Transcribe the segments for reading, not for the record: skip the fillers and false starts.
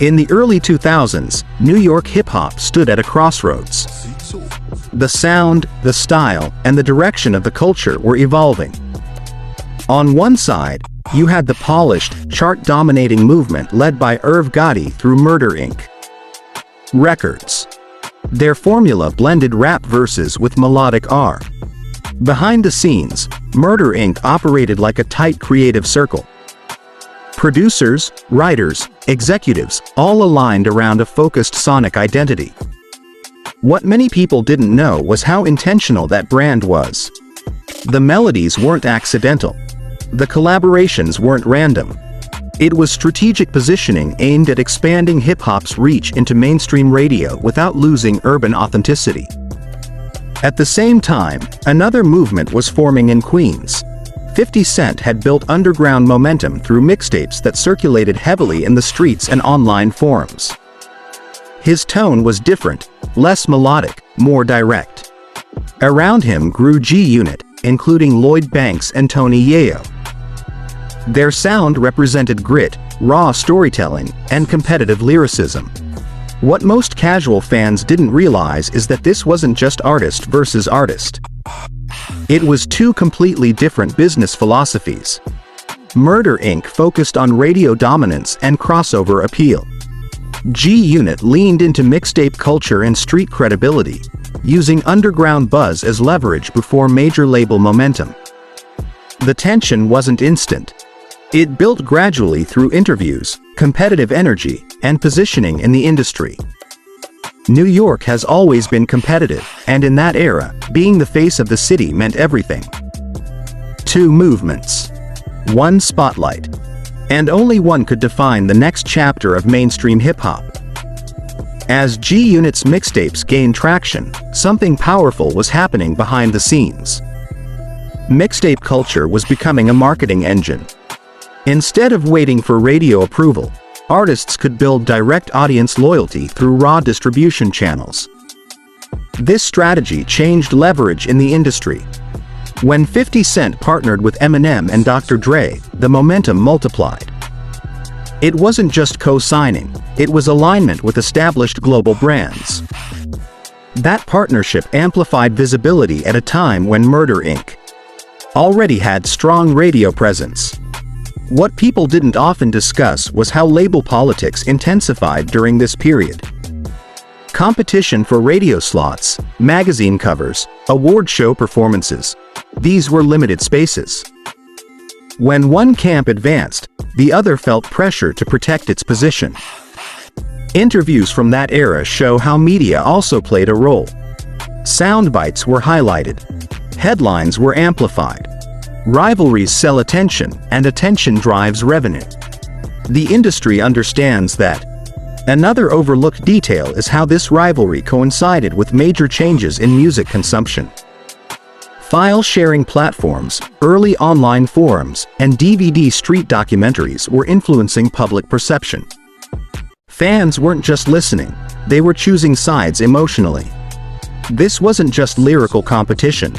In the early 2000s, New York hip-hop stood at a crossroads. The sound, the style, and the direction of the culture were evolving. On one side, you had the polished, chart-dominating movement led by Irv Gotti through Murder Inc. Records. Their formula blended rap verses with melodic R. Behind the scenes, Murder Inc. operated like a tight creative circle. Producers, writers, executives, all aligned around a focused sonic identity. What many people didn't know was how intentional that brand was. The melodies weren't accidental. The collaborations weren't random. It was strategic positioning aimed at expanding hip-hop's reach into mainstream radio without losing urban authenticity. At the same time, another movement was forming in Queens. 50 Cent had built underground momentum through mixtapes that circulated heavily in the streets and online forums. His tone was different, less melodic, more direct. Around him grew G-Unit, including Lloyd Banks and Tony Yayo. Their sound represented grit, raw storytelling, and competitive lyricism. What most casual fans didn't realize is that this wasn't just artist versus artist. It was two completely different business philosophies. Murder Inc. focused on radio dominance and crossover appeal. G-Unit leaned into mixtape culture and street credibility, using underground buzz as leverage before major label momentum. The tension wasn't instant. It built gradually through interviews, competitive energy, and positioning in the industry. New York has always been competitive, and in that era, being the face of the city meant everything. Two movements. One spotlight. And only one could define the next chapter of mainstream hip-hop. As G-Unit's mixtapes gained traction, something powerful was happening behind the scenes. Mixtape culture was becoming a marketing engine. Instead of waiting for radio approval, artists could build direct audience loyalty through raw distribution channels. This strategy changed leverage in the industry. When 50 Cent partnered with Eminem and Dr. Dre, the momentum multiplied. It wasn't just co-signing, it was alignment with established global brands. That partnership amplified visibility at a time when Murder Inc. already had strong radio presence. What people didn't often discuss was how label politics intensified during this period. Competition for radio slots, magazine covers, award show performances. These were limited spaces. When one camp advanced, the other felt pressure to protect its position. Interviews from that era show how media also played a role. Sound bites were highlighted. Headlines were amplified. Rivalries sell attention, and attention drives revenue. The industry understands that. Another overlooked detail is how this rivalry coincided with major changes in music consumption. File-sharing platforms, early online forums, and DVD street documentaries were influencing public perception. Fans weren't just listening, they were choosing sides emotionally. This wasn't just lyrical competition.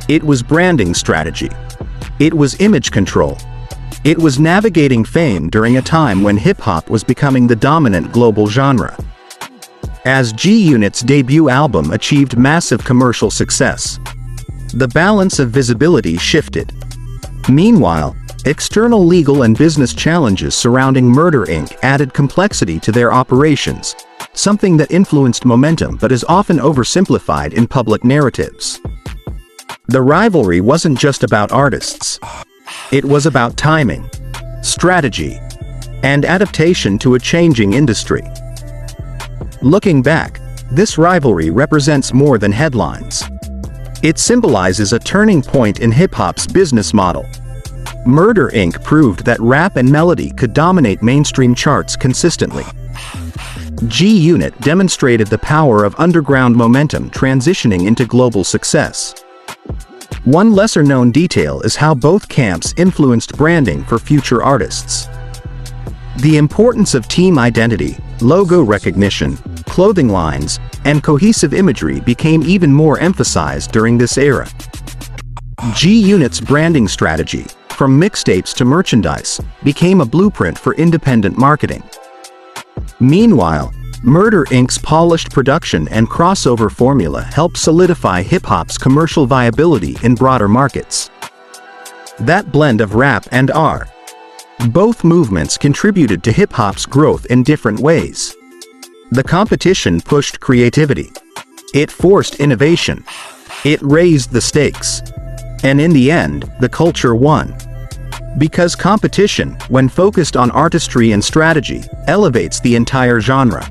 It was branding strategy. It was image control. It was navigating fame during a time when hip-hop was becoming the dominant global genre. As G-Unit's debut album achieved massive commercial success, the balance of visibility shifted. Meanwhile, external legal and business challenges surrounding Murder Inc. added complexity to their operations, something that influenced momentum but is often oversimplified in public narratives. The rivalry wasn't just about artists. It was about timing, strategy, and adaptation to a changing industry. Looking back, this rivalry represents more than headlines. It symbolizes a turning point in hip-hop's business model. Murder Inc. proved that rap and melody could dominate mainstream charts consistently. G-Unit demonstrated the power of underground momentum transitioning into global success. One lesser-known detail is how both camps influenced branding for future artists. The importance of team identity, logo recognition, clothing lines, and cohesive imagery became even more emphasized during this era. G-Unit's branding strategy, from mixtapes to merchandise, became a blueprint for independent marketing. Meanwhile, Murder Inc.'s polished production and crossover formula helped solidify hip-hop's commercial viability in broader markets. That blend of rap and R. Both movements contributed to hip-hop's growth in different ways. The competition pushed creativity. It forced innovation. It raised the stakes. And in the end, the culture won. Because competition, when focused on artistry and strategy, elevates the entire genre.